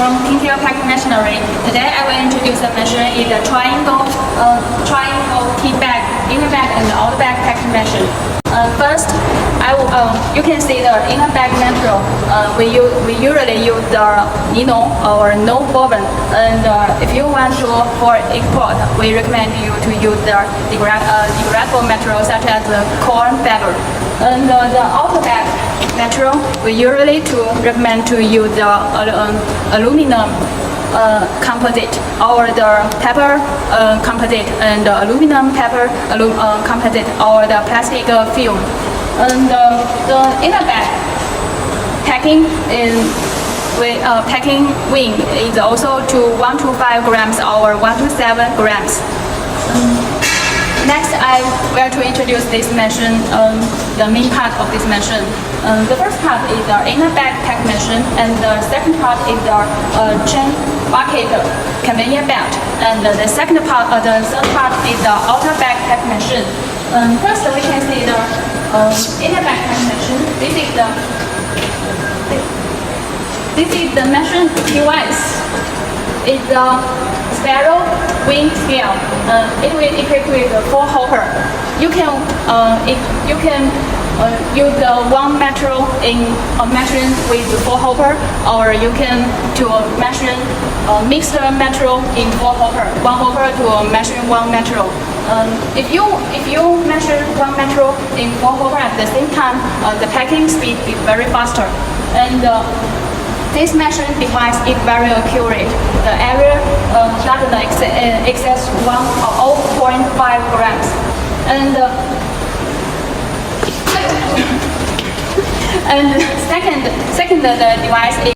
from Intel Packing Machinery. Today I will introduce the machine is a triangle key bag, inner bag and outer bag packing machine. First, you can see the inner bag material. We usually use the nylon or no woven, and if you want to for export, we recommend you to use the degradable material such as the corn fiber. And the outer bag material, we usually recommend to use the aluminum composite or the paper composite and the aluminum paper composite or the plastic film. And the inner bag packing packing wing is also to 1 to 5 grams or 1 to 7 grams. Next, I will to introduce this machine, the main part of this machine. The first part is the inner bag pack machine, and the second part is the chain bucket conveyor belt, and the third part is the outer bag pack machine. First, we can see the inner bag pack machine. This is the machine device. It's the spiral wing scale. It will equip with a 4 hopper. You can use the one material in a machine with 4 hopper, or you can to a machine mix the material in 4 hopper. 1 hopper to a machine 1 material. If you measure 1 material in 4 hopper at the same time, the packing speed is very faster. And this machine device is very accurate. The area doesn't excess 1 or 0.5 grams. And second, the device is